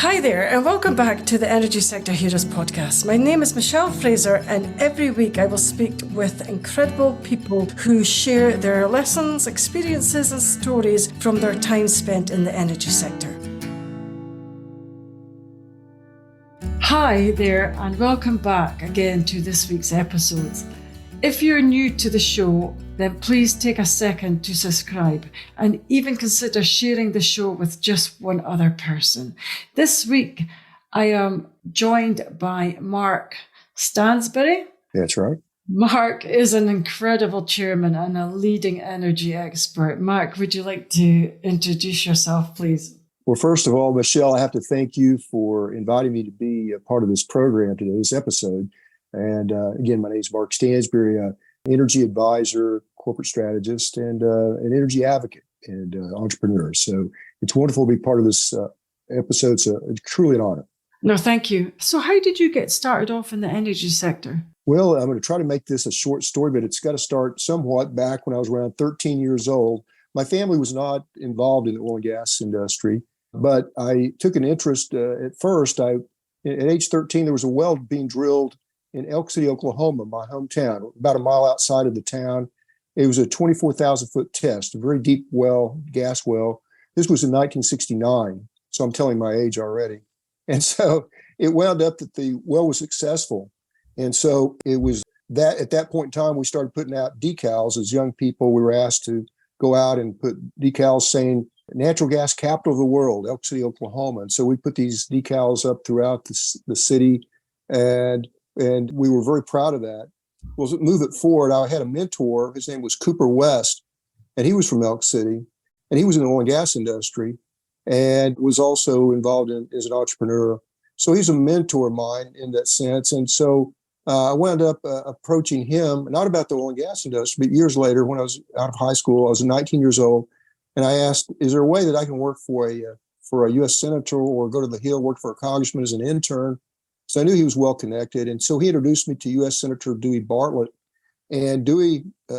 Hi there, and welcome back to the Energy Sector Heroes podcast. My name is Michelle Fraser, and every week I will speak with incredible people who share their lessons, experiences, and stories from their time spent in the energy sector. Hi there, and welcome back again to this week's episodes. If you're new to the show, then please take a second to subscribe and even consider sharing the show with just one other person. This week, I am joined by Mark Stansberry. That's right. Mark is an incredible chairman and a leading energy expert. Mark, would you like to introduce yourself, please? Well, first of all, Michelle, I have to thank you for inviting me to be a part of this program today, this episode. And again, my name is Mark Stansberry, energy advisor, corporate strategist, and an energy advocate and entrepreneur. So it's wonderful to be part of this episode. It's truly an honor. No, thank you. So how did you get started off in the energy sector? Well, I'm going to try to make this a short story, but it's got to start somewhat back when I was around 13 years old. My family was not involved in the oil and gas industry, but I took an interest at first. At age 13, there was a well being drilled in Elk City, Oklahoma, my hometown, about a mile outside of the town. It was a 24,000-foot test, a very deep well, gas well. This was in 1969, so I'm telling my age already. And so it wound up that the well was successful. And so it was that at that point in time, we started putting out decals. As young people, we were asked to go out and put decals saying, natural gas capital of the world, Elk City, Oklahoma. And so we put these decals up throughout the city, and we were very proud of that. Well, move it forward, I had a mentor. His name was Cooper West, and he was from Elk City, and he was in the oil and gas industry and was also involved as an entrepreneur. So he's a mentor of mine in that sense. And so I wound up approaching him, not about the oil and gas industry, but years later when I was out of high school, I was 19 years old, and I asked, is there a way that I can work for a U.S. senator or go to the Hill, work for a congressman as an intern? So I knew he was well connected. And so he introduced me to U.S. Senator Dewey Bartlett. And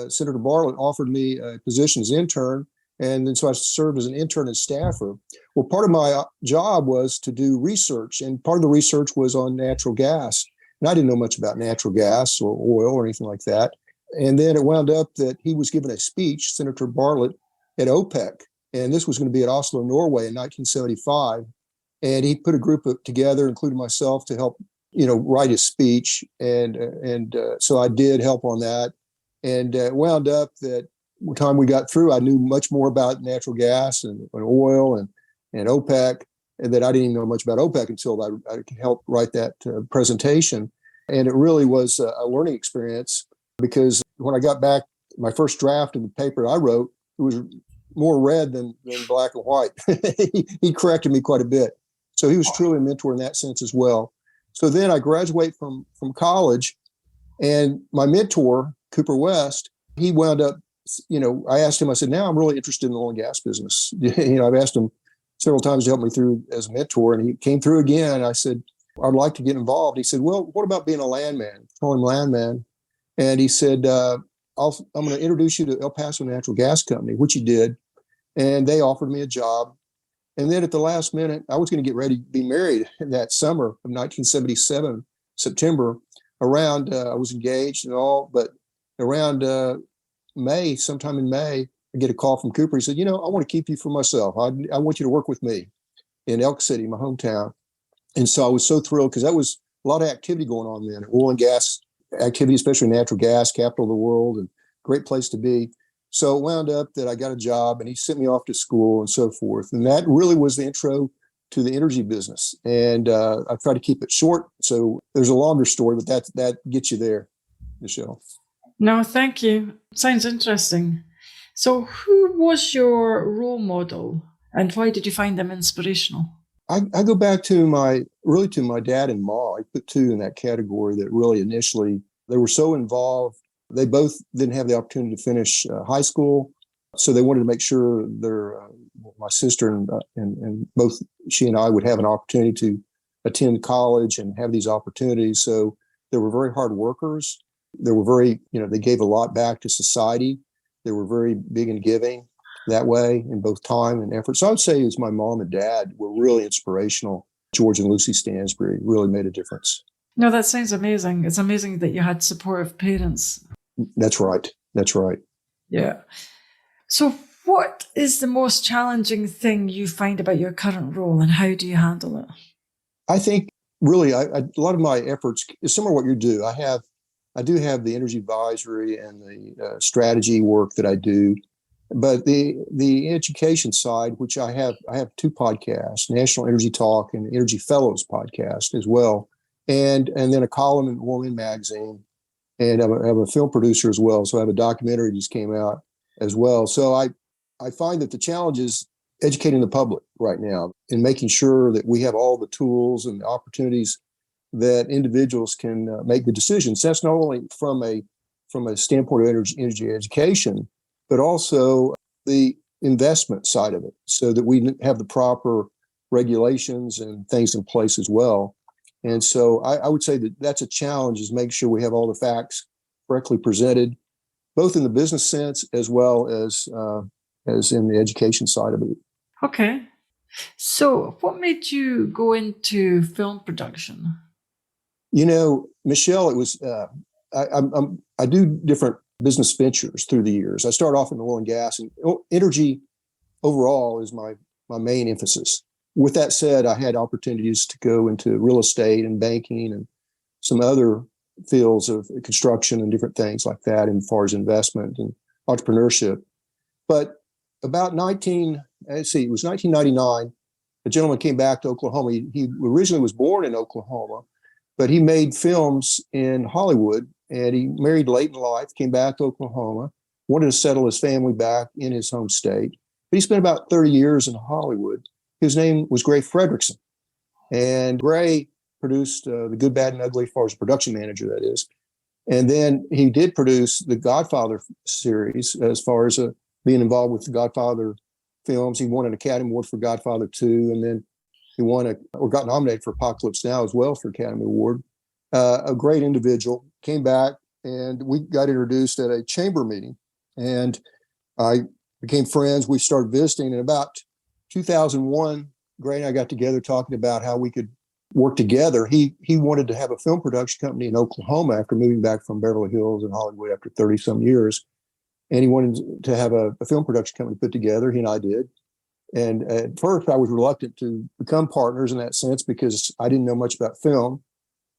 Senator Bartlett offered me a position as intern. And then so I served as an intern and staffer. Well, part of my job was to do research. And part of the research was on natural gas. And I didn't know much about natural gas or oil or anything like that. And then it wound up that he was given a speech, Senator Bartlett, at OPEC. And this was going to be at Oslo, Norway in 1975. And he put a group together, including myself, to help, write his speech. And so I did help on that. And it wound up that by the time we got through, I knew much more about natural gas and oil and OPEC, and that I didn't even know much about OPEC until I helped write that presentation. And it really was a learning experience, because when I got back, my first draft of the paper I wrote, it was more red than black and white. He corrected me quite a bit. So he was truly a mentor in that sense as well. So then I graduate from college, and my mentor, Cooper West, he wound up, I asked him, I said, now I'm really interested in the oil and gas business. I've asked him several times to help me through as a mentor, and he came through again. I said, I'd like to get involved. He said, well, what about being a landman? I told him Landman. And he said, I'm going to introduce you to El Paso Natural Gas Company, which he did. And they offered me a job. And then at the last minute, I was going to get ready to be married in that summer of 1977, September. I was engaged and all, but around May, sometime in May, I get a call from Cooper. He said, I want to keep you for myself. I want you to work with me in Elk City, my hometown. And so I was so thrilled, because that was a lot of activity going on then, oil and gas activity, especially natural gas, capital of the world, and great place to be. So it wound up that I got a job, and he sent me off to school and so forth. And that really was the intro to the energy business. And I try to keep it short. So there's a longer story, but that gets you there, Michelle. No, thank you. Sounds interesting. So who was your role model, and why did you find them inspirational? I go back to my dad and ma. I put two in that category that really initially, they were so involved. They both didn't have the opportunity to finish high school. So they wanted to make sure my sister and both she and I would have an opportunity to attend college and have these opportunities. So they were very hard workers. They were very, they gave a lot back to society. They were very big in giving that way in both time and effort. So I would say it was my mom and dad were really inspirational George and Lucy Stansberry really made a difference. No, that sounds amazing. It's amazing that you had supportive parents. That's right. That's right. Yeah. So what is the most challenging thing you find about your current role and how do you handle it? I think really a lot of my efforts is similar to what you do. I do have the energy advisory and the strategy work that I do, but the education side, which I have two podcasts, National Energy Talk and Energy Fellows podcast as well, and then a column in Woman magazine, and I'm a film producer as well. So I have a documentary that just came out as well. So I find that the challenge is educating the public right now and making sure that we have all the tools and opportunities that individuals can make the decisions. That's not only from a standpoint of energy education, but also the investment side of it, so that we have the proper regulations and things in place as well. And so I would say that that's a challenge, is make sure we have all the facts correctly presented, both in the business sense as well as in the education side of it. Okay. So what made you go into film production? Michelle, it was I do different business ventures through the years. I started off in oil and gas, and energy overall is my main emphasis. With that said, I had opportunities to go into real estate and banking and some other fields of construction and different things like that, as far as investment and entrepreneurship. But about it was 1999, a gentleman came back to Oklahoma. He originally was born in Oklahoma, but he made films in Hollywood, and he married late in life, came back to Oklahoma, wanted to settle his family back in his home state. But he spent about 30 years in Hollywood. His name was Gray Fredrickson. And Gray produced The Good, Bad, and Ugly, as far as production manager, that is. And then he did produce the Godfather series, as far as being involved with the Godfather films. He won an Academy Award for Godfather 2, and then he got nominated for Apocalypse Now as well for Academy Award. A great individual. Came back, and we got introduced at a chamber meeting, and I became friends. We started visiting. In about 2001, Gray and I got together talking about how we could work together. He wanted to have a film production company in Oklahoma after moving back from Beverly Hills and Hollywood after 30 some years. And he wanted to have a film production company put together. He and I did. And at first I was reluctant to become partners in that sense, because I didn't know much about film,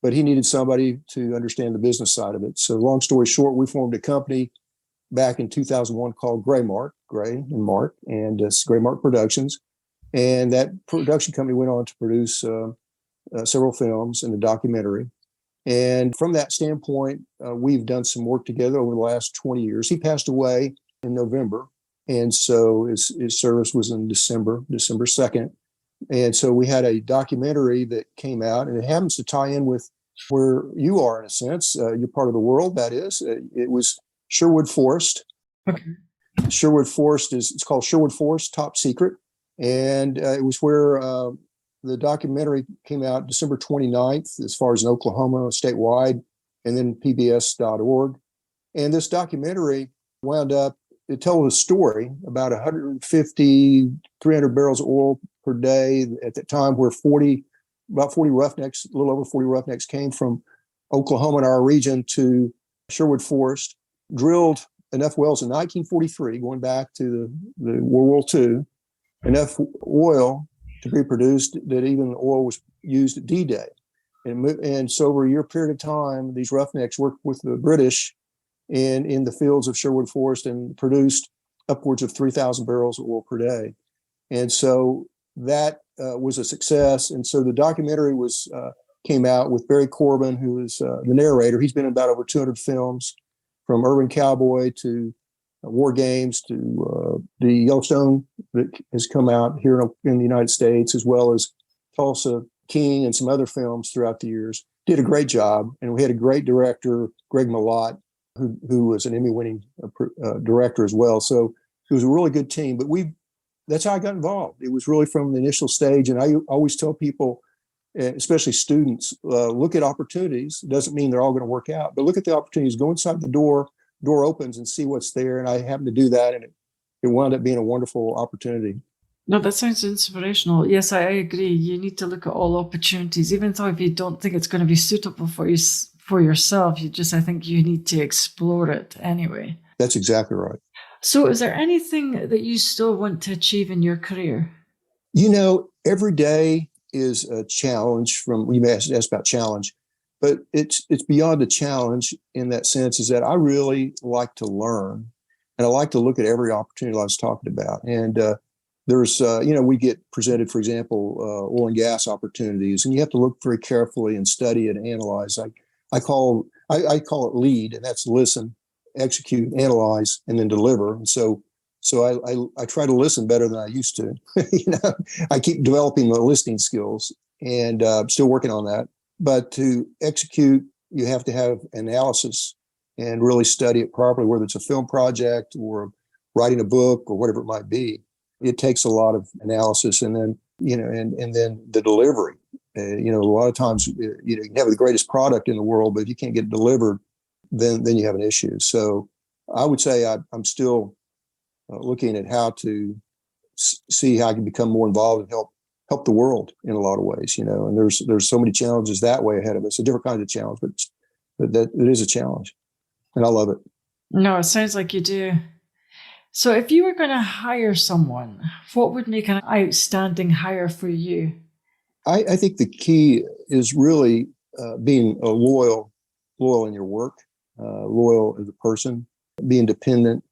but he needed somebody to understand the business side of it. So long story short, we formed a company back in 2001 called Gray and Mark, and it's Gray Mark Productions. And that production company went on to produce several films and a documentary. And from that standpoint, we've done some work together over the last 20 years. He passed away in November. And so his service was in December 2nd. And so we had a documentary that came out, and it happens to tie in with where you are, in a sense. You're part of the world, that is. It was Sherwood Forest. Okay. Sherwood Forest it's called Sherwood Forest, Top Secret. And it was where the documentary came out December 29th, as far as in Oklahoma, statewide, and then pbs.org. And this documentary wound up, it told a story about 150, 300 barrels of oil per day at that time, where about 40 roughnecks, a little over 40 roughnecks, came from Oklahoma in our region to Sherwood Forest, drilled enough wells in 1943, going back to the World War II, enough oil to be produced that even oil was used at D-Day. And so over a year period of time, these roughnecks worked with the British in the fields of Sherwood Forest and produced upwards of 3,000 barrels of oil per day. And so that was a success. And so the documentary came out with Barry Corbin, who is the narrator. He's been in about over 200 films, from Urban Cowboy to War Games to the Yellowstone that has come out here in the United States, as well as Tulsa King and some other films throughout the years. Did a great job. And we had a great director, Greg Malott, who was an Emmy-winning director as well. So it was a really good team. But that's how I got involved. It was really from the initial stage. And I always tell people, especially students, look at opportunities. It doesn't mean they're all going to work out, but look at the opportunities. Go inside the door opens, and see what's there. And I happened to do that, and it wound up being a wonderful opportunity. No, that sounds inspirational. Yes, I agree. You need to look at all opportunities, even though if you don't think it's going to be suitable for you for yourself. I think you need to explore it anyway. That's exactly right. So, is there anything that you still want to achieve in your career? Every day is a challenge. From you may ask about challenge, but it's beyond a challenge in that sense. Is that I really like to learn, and I like to look at every opportunity I was talking about. And there's we get presented, for example, oil and gas opportunities, and you have to look very carefully and study and analyze. I call it lead, and that's listen, execute, analyze, and then deliver. And so I try to listen better than I used to. I keep developing my listening skills, and still working on that. But to execute, you have to have analysis and really study it properly, whether it's a film project or writing a book or whatever it might be. It takes a lot of analysis, and then and then the delivery. A lot of times, you can have the greatest product in the world, but if you can't get it delivered, then you have an issue. So I would say I'm still looking at how to see how I can become more involved and help the world in a lot of ways. And there's so many challenges that way ahead of us, a different kind of challenge, but that it is a challenge, and I love it. No, it sounds like you do. So, if you were going to hire someone, what would make an outstanding hire for you? I think the key is really being loyal in your work, loyal as a person, being dependent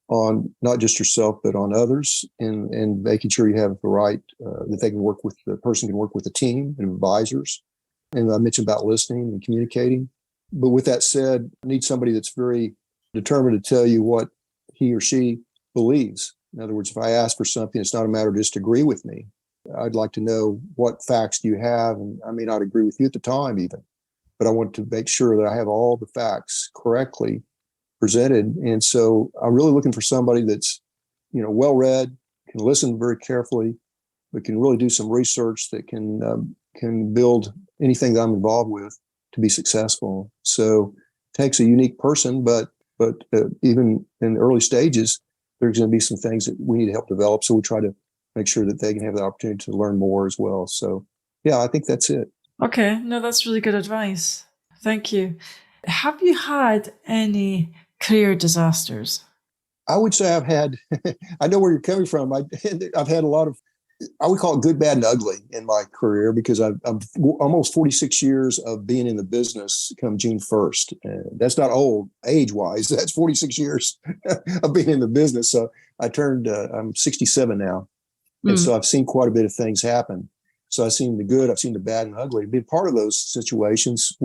on not just yourself, but on others, and making sure you have the right, that they can work with, the person can work with a team and advisors. And I mentioned about listening and communicating. But with that said, I need somebody that's very determined to tell you what he or she believes. In other words, if I ask for something, it's not a matter of just agree with me. I'd like to know what facts do you have, and I may not agree with you at the time even, but I want to make sure that I have all the facts correctly presented. And so I'm really looking for somebody that's, well read, can listen very carefully, but can really do some research that can build anything that I'm involved with to be successful. So it takes a unique person, but even in the early stages, there's going to be some things that we need to help develop. So we try to make sure that they can have the opportunity to learn more as well. So yeah, I think that's it. Okay, no, that's really good advice. Thank you. Have you had any career disasters? I would say I've had, I know where you're coming from. I've had a lot of, I would call it good, bad, and ugly in my career, because I'm almost 46 years of being in the business come June 1st. And that's not old age wise. That's 46 years of being in the business. So I'm 67 now. And so I've seen quite a bit of things happen. So I've seen the good, I've seen the bad and ugly. Been part of those situations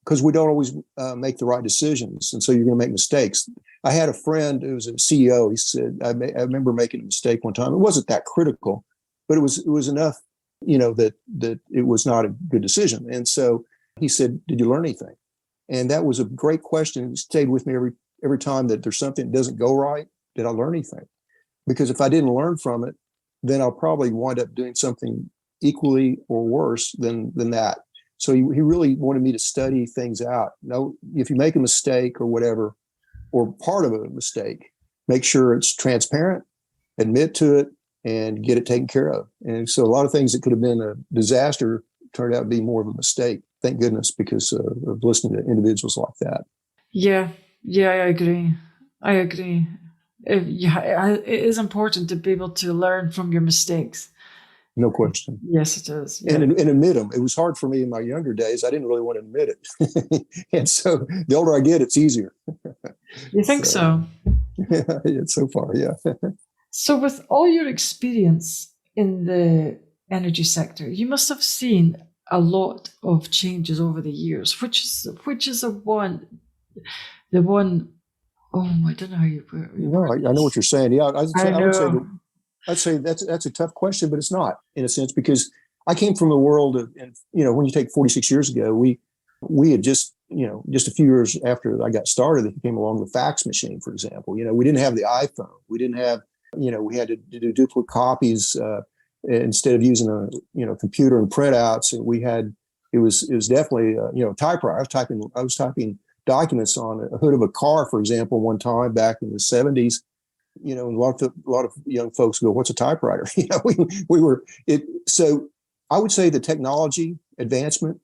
because we don't always make the right decisions. And so you're going to make mistakes. I had a friend who was a CEO. He said, I remember making a mistake one time. It wasn't that critical, but it was enough, that it was not a good decision. And so he said, did you learn anything? And that was a great question. It stayed with me every time that there's something that doesn't go right. Did I learn anything? Because if I didn't learn from it, then I'll probably wind up doing something equally or worse than that. So he really wanted me to study things out. If you make a mistake or whatever, or part of a mistake, make sure it's transparent, admit to it, and get it taken care of. And so a lot of things that could have been a disaster turned out to be more of a mistake. Thank goodness, because of listening to individuals like that. Yeah, I agree. It is important to be able to learn from your mistakes. No question. Yes, it is. Yeah. And admit them. It was hard for me in my younger days. I didn't really want to admit it. And so the older I get, it's easier. You think so? Yeah, so far, yeah. So with all your experience in the energy sector, you must have seen a lot of changes over the years. Which is the one? Oh, I don't know how you. No, I know what you're saying. Yeah, I would say know. I'd say that's a tough question, but it's not, in a sense, because I came from the world of, and when you take 46 years ago, we had just a few years after I got started, it came along the fax machine, for example. We didn't have the iPhone. We didn't have, we had to do duplicate copies instead of using a computer and printouts. And it was definitely typewriter. I was typing documents on a hood of a car, for example, one time back in the 70s. a lot of young folks go, "What's a typewriter?" We were it. So I would say the technology advancement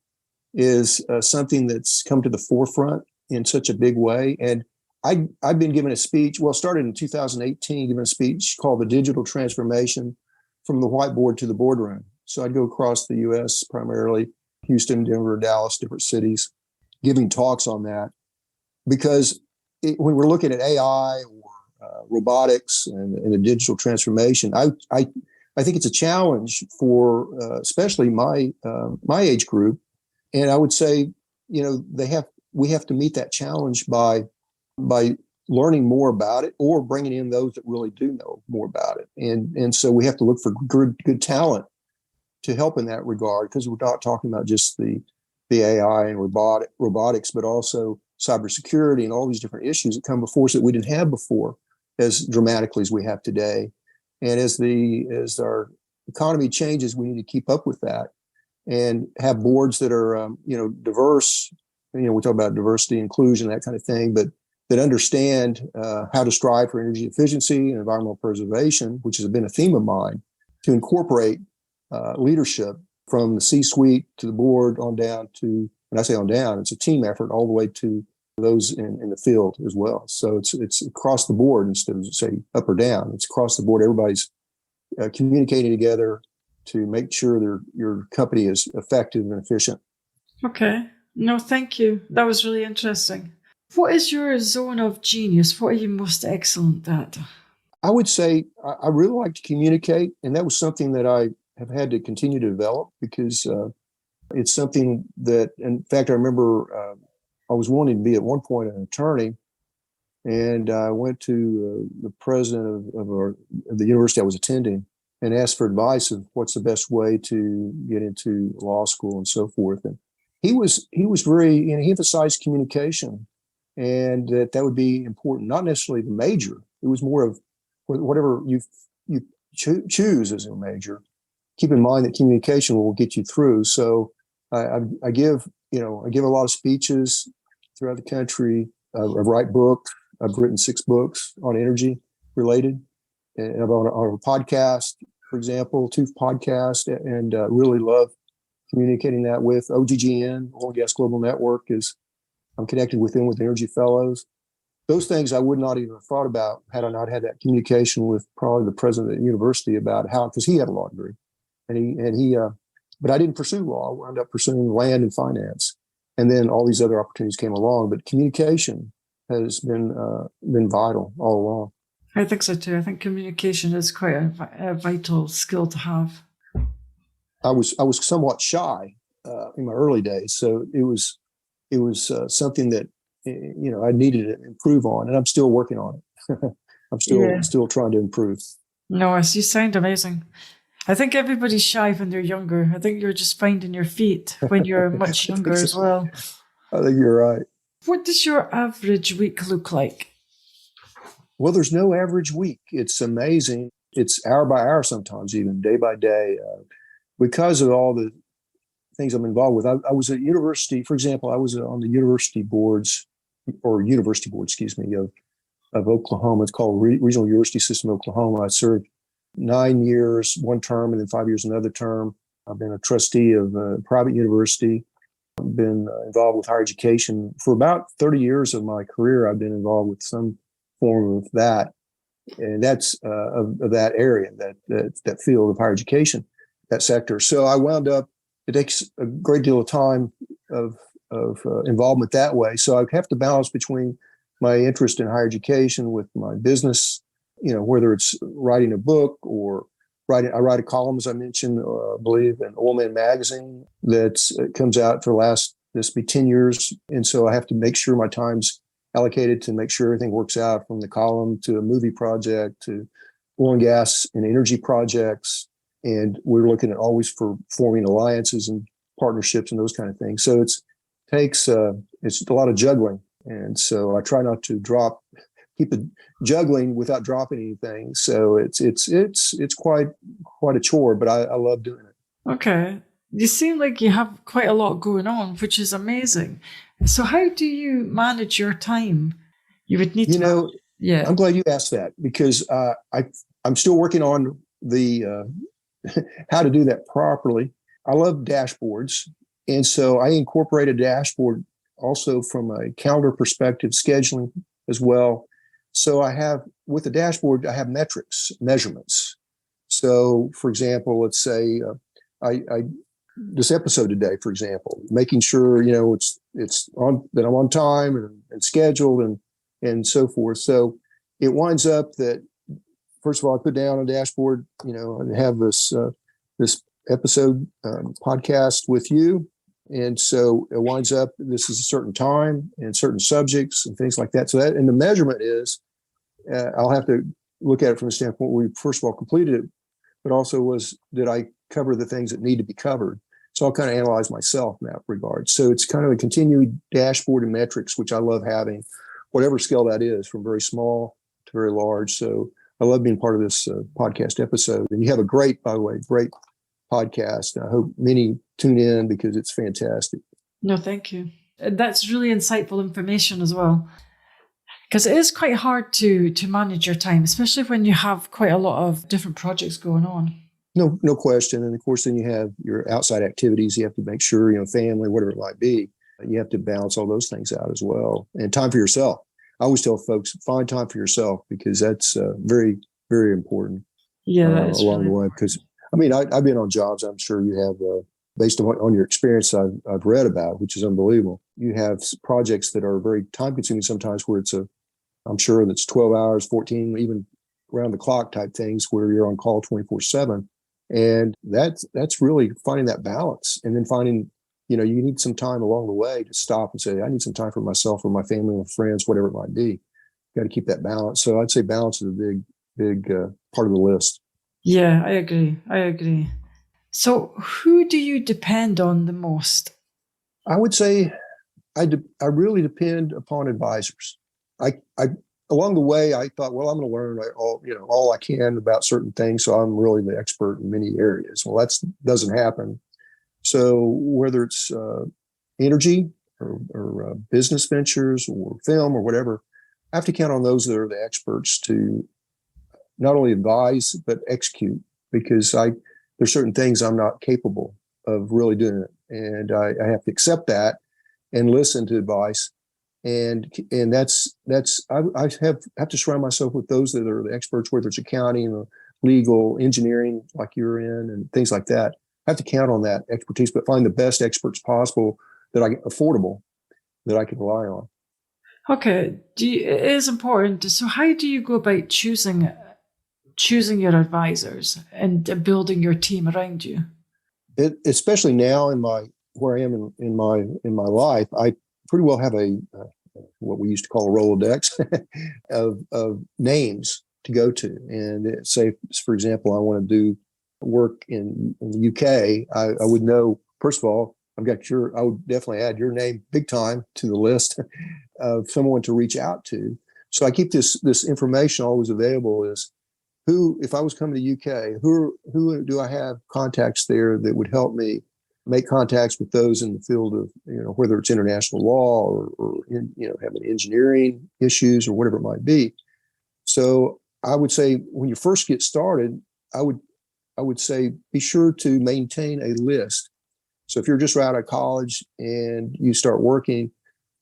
is something that's come to the forefront in such a big way. And I've been given a speech. Well, started in 2018, giving a speech called "The Digital Transformation from the Whiteboard to the Boardroom." So I'd go across the U.S., primarily Houston, Denver, Dallas, different cities, giving talks on that. Because when we're looking at AI or robotics and the digital transformation, I think it's a challenge for especially my age group. And I would say, we have to meet that challenge by learning more about it or bringing in those that really do know more about it. And so we have to look for good talent to help in that regard, because we're not talking about just the AI and robotics, but also cybersecurity and all these different issues that come before us that we didn't have before as dramatically as we have today. And as our economy changes, we need to keep up with that and have boards that are, diverse. We talk about diversity, inclusion, that kind of thing, but that understand how to strive for energy efficiency and environmental preservation, which has been a theme of mine, to incorporate leadership from the C-suite to the board on down to, when I say on down, it's a team effort all the way to those in the field as well. So it's across the board instead of say up or down. It's across the board. Everybody's communicating together to make sure your company is effective and efficient. Okay. No, thank you. That was really interesting. What is your zone of genius? What are you most excellent at? I would say I really like to communicate, and that was something that I have had to continue to develop, because it's something that, in fact, I remember I was wanting to be at one point an attorney, and I went to the president of the university I was attending and asked for advice of what's the best way to get into law school and so forth. And he was very, he emphasized communication, and that would be important, not necessarily the major. It was more of whatever you choose as a major. Keep in mind that communication will get you through. So I give a lot of speeches throughout the country. I write books. I've written 6 books on energy related, and I'm on a podcast, for example, 2 podcasts, and really love communicating that with OGGN, Oil and Gas Global Network. I'm connected with them with Energy Fellows. Those things I would not even have thought about had I not had that communication with probably the president of the university about how, because he had a law degree, but I didn't pursue law. I wound up pursuing land and finance, and then all these other opportunities came along. But communication has been vital all along. I think so too. I think communication is quite a vital skill to have. I was somewhat shy in my early days, so it was something that I needed to improve on, and I'm still working on it. I'm still trying to improve. No, you sound amazing. I think everybody's shy when they're younger. I think you're just finding your feet when you're much younger as well. I think you're right. What does your average week look like? Well, there's no average week. It's amazing. It's hour by hour, sometimes even day by day, because of all the things I'm involved with. I was at university, for example. I was on the university board, excuse me, of Oklahoma. It's called Regional University System of Oklahoma. I served 9 years, one term, and then 5 years another term. I've been a trustee of a private university. I've been involved with higher education for about 30 years of my career. I've been involved with some form of that, and that's of that area, that field of higher education, that sector. So I wound up. It takes a great deal of time of involvement that way. So I have to balance between my interest in higher education with my business, whether it's writing a book or I write a column, as I mentioned, I believe, in Oil Man magazine that comes out for this will be 10 years. And so I have to make sure my time's allocated to make sure everything works out, from the column to a movie project to oil and gas and energy projects. And we're looking at always for forming alliances and partnerships and those kind of things. So it's a lot of juggling. And so I try not to keep it juggling without dropping anything. So it's quite a chore, but I love doing it. Okay. You seem like you have quite a lot going on, which is amazing. So how do you manage your time? You would need to. Yeah. I'm glad you asked that because I'm still working on the how to do that properly. I love dashboards. And so I incorporate a dashboard also from a calendar perspective, scheduling as well. So I have, with the dashboard, I have metrics, measurements. So, for example, let's say I this episode today, for example, making sure it's on that I'm on time and scheduled and so forth. So it winds up that first of all, I put down a dashboard, and have this episode podcast with you. And so it winds up, this is a certain time and certain subjects and things like that. So that, and the measurement is, I'll have to look at it from the standpoint where we first of all completed it, but also did I cover the things that need to be covered? So I'll kind of analyze myself in that regard. So it's kind of a continuing dashboard and metrics, which I love having, whatever scale that is, from very small to very large. So I love being part of this podcast episode. And you have a great, by the way, great podcast. I hope many tune in because it's fantastic. No, thank you. That's really insightful information as well. Because it is quite hard to manage your time, especially when you have quite a lot of different projects going on. No question. And of course, then you have your outside activities. You have to make sure, family, whatever it might be, you have to balance all those things out as well. And time for yourself. I always tell folks, find time for yourself because that's very, very important. Yeah, that is along really the way. Because I've been on jobs. I'm sure you have, based on your experience, I've read about, which is unbelievable. You have projects that are very time consuming sometimes, where I'm sure that's 12 hours, 14, even around the clock type things, where you're on call 24/7, and that's really finding that balance, and then finding. You need some time along the way to stop and say, I need some time for myself or my family or friends, whatever it might be. Got to keep that balance. So I'd say balance is a big part of the list. Yeah, I agree. So who do you depend on the most? I would say I really depend upon advisors. I along the way, I thought, well, I'm going to learn all I can about certain things. So I'm really the expert in many areas. Well, that doesn't happen. So whether it's energy or business ventures or film or whatever, I have to count on those that are the experts to not only advise but execute, because there's certain things I'm not capable of really doing it, and I have to accept that and listen to advice, and that's I have to surround myself with those that are the experts, whether it's accounting or legal, engineering, like you're in, and things like that. I have to count on that expertise, but find the best experts possible affordable that I can rely on. Okay, it is important. So how do you go about choosing your advisors and building your team around you? Especially now where I am in my life, I pretty well have a what we used to call a Rolodex of names to go to. And say, for example, I want to do work in the UK, I would know, first of all, I would definitely add your name big time to the list of someone to reach out to. So I keep this information always available. Is if I was coming to UK, who do I have contacts there that would help me make contacts with those in the field of, whether it's international law or having engineering issues or whatever it might be. So I would say when you first get started, I would say be sure to maintain a list. So if you're just right out of college and you start working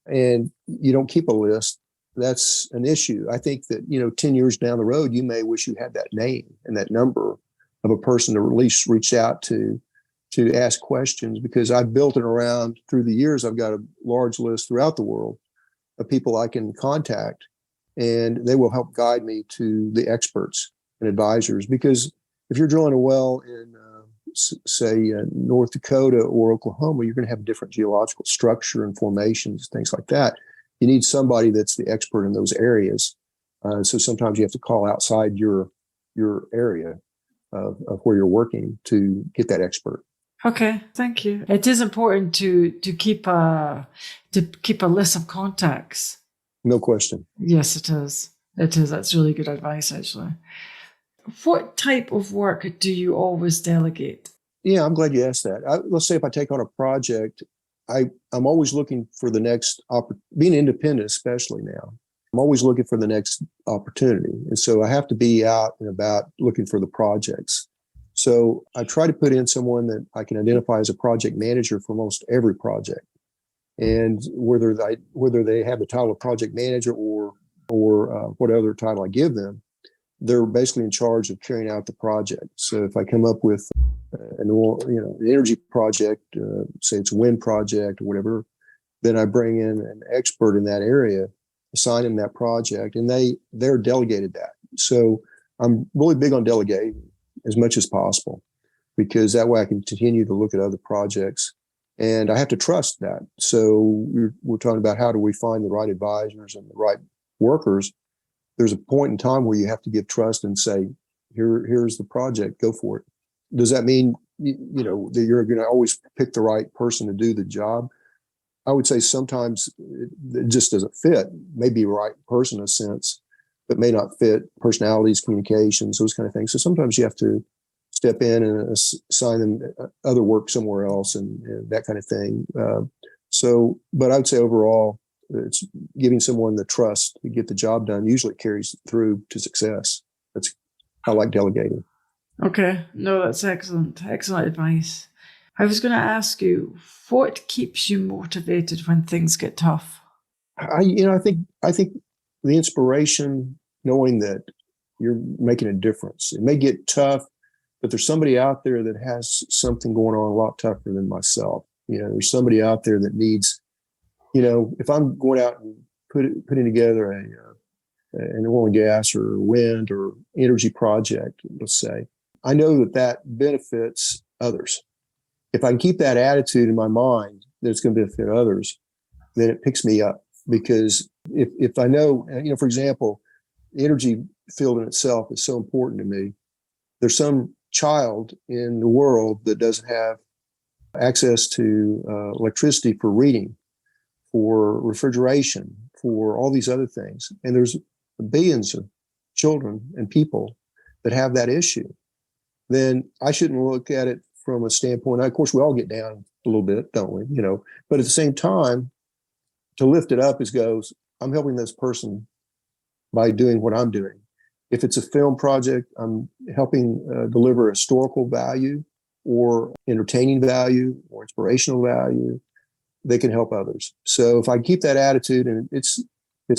and you don't keep a list, that's an issue. I think that, 10 years down the road, you may wish you had that name and that number of a person to at least reach out to ask questions, because I've built it around through the years. I've got a large list throughout the world of people I can contact, and they will help guide me to the experts and advisors. Because if you're drilling a well in, say, North Dakota or Oklahoma, you're going to have a different geological structure and formations, things like that. You need somebody that's the expert in those areas. So sometimes you have to call outside your area of where you're working to get that expert. Okay, thank you. It is important to keep a list of contacts. No question. Yes, it is. It is. That's really good advice, actually. What type of work do you always delegate? Yeah, I'm glad you asked that. Let's say if I take on a project, I'm always looking for the next being independent, especially now. I'm always looking for the next opportunity. And so I have to be out and about looking for the projects. So I try to put in someone that I can identify as a project manager for most every project. And whether they have the title of project manager or what other title I give them, they're basically in charge of carrying out the project. So if I come up with an energy project, say it's a wind project or whatever, then I bring in an expert in that area, assign them that project, and they're delegated that. So I'm really big on delegating as much as possible, because that way I can continue to look at other projects, and I have to trust that. So we're talking about how do we find the right advisors and the right workers. There's a point in time where you have to give trust and say, here's the project, go for it. Does that mean that you're going to always pick the right person to do the job? I would say sometimes it just doesn't fit. Maybe the right person in a sense, but may not fit personalities, communications, those kind of things. So sometimes you have to step in and assign them other work somewhere else and that kind of thing. But I would say overall, it's giving someone the trust to get the job done. Usually it carries through to success. I like delegating. Okay. No, that's excellent. Excellent advice. I was going to ask you, what keeps you motivated when things get tough? I think the inspiration, knowing that you're making a difference. It may get tough, but there's somebody out there that has something going on a lot tougher than myself. There's somebody out there that needs, if I'm going out and putting together an oil and gas or wind or energy project, let's say, I know that benefits others. If I can keep that attitude in my mind that it's going to benefit others, then it picks me up. Because if I know, for example, the energy field in itself is so important to me. There's some child in the world that doesn't have access to electricity for reading, for refrigeration, for all these other things. And there's billions of children and people that have that issue. Then I shouldn't look at it from a standpoint. Of course, we all get down a little bit, don't we? But at the same time, to lift it up I'm helping this person by doing what I'm doing. If it's a film project, I'm helping deliver historical value or entertaining value or inspirational value. They can help others. So if I keep that attitude, and it's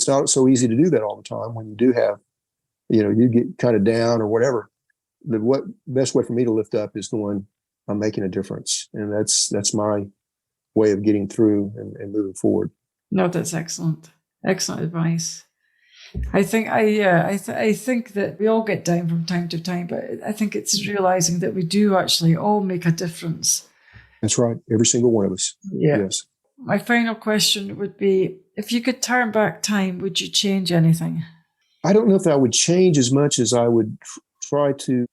not so easy to do that all the time when you do have, you get kind of down or whatever. The best way for me to lift up is I'm making a difference. And that's my way of getting through and moving forward. No, that's excellent. Excellent advice. I think I think that we all get down from time to time, but I think it's realizing that we do actually all make a difference. That's right. Every single one of us. Yeah. Yes. My final question would be, if you could turn back time, would you change anything? I don't know if I would change as much as I would try to,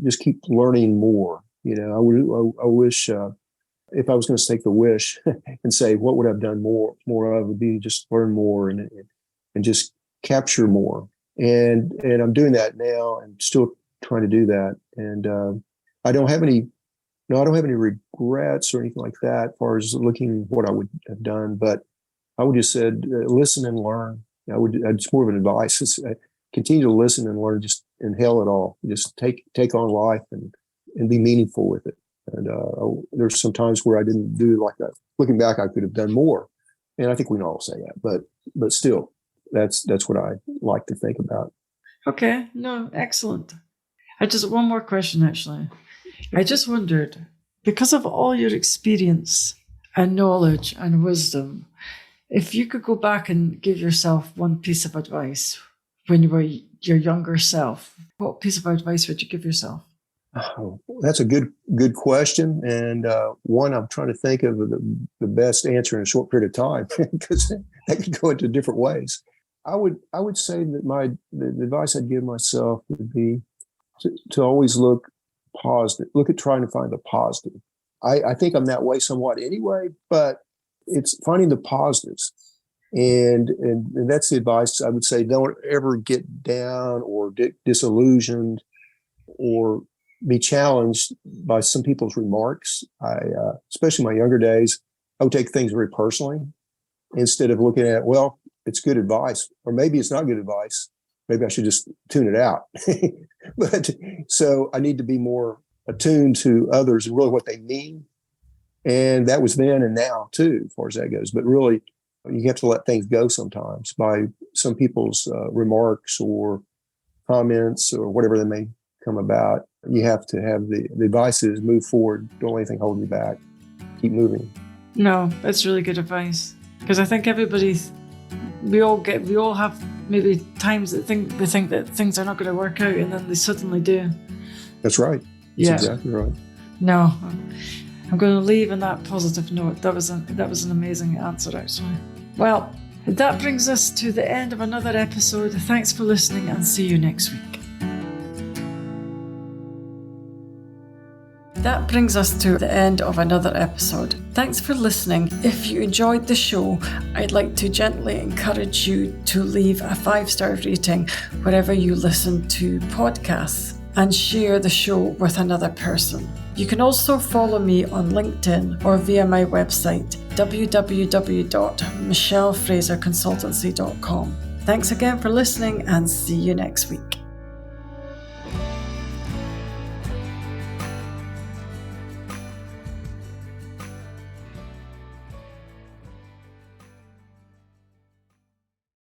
just keep learning more. I wish if I was going to take the wish and say, what would I've done more of, would be just learn more and just capture more. And I'm doing that now and still trying to do that. And I don't have any regrets or anything like that as far as looking what I would have done. But I would just said, listen and learn. It's more of an advice. Continue to listen and learn, just inhale it all. Just take on life and be meaningful with it. And there's some times where I didn't do like that. Looking back, I could have done more. And I think we can all say that, but still, that's what I like to think about. Okay. No, excellent. One more question, actually. I just wondered, because of all your experience and knowledge and wisdom, if you could go back and give yourself one piece of advice when you were your younger self, what piece of advice would you give yourself? Oh, that's a good question, and one I'm trying to think of the best answer in a short period of time, because that could go into different ways. I would say that the advice I'd give myself would be to always look positive. Look at trying to find the positive. I think I'm that way somewhat anyway, but it's finding the positives. And that's the advice I would say. Don't ever get down or disillusioned or be challenged by some people's remarks. Especially in my younger days, I would take things very personally instead of looking at, well, it's good advice, or maybe it's not good advice. Maybe I should just tune it out. But so I need to be more attuned to others and really what they mean. And that was then and now too, as far as that goes. But really, you have to let things go sometimes by some people's remarks or comments or whatever they may come about. You have to have the advice is move forward. Don't let anything hold you back. Keep moving. No, that's really good advice. Because I think we all have maybe times that they think that things are not going to work out, and then they suddenly do. That's right. That's exactly right. No, I'm going to leave on that positive note. That was an amazing answer, actually. Well, that brings us to the end of another episode. Thanks for listening, and see you next week. That brings us to the end of another episode. Thanks for listening. If you enjoyed the show, I'd like to gently encourage you to leave a 5-star rating wherever you listen to podcasts and share the show with another person. You can also follow me on LinkedIn or via my website, www.michellefraserconsultancy.com. Thanks again for listening, and see you next week.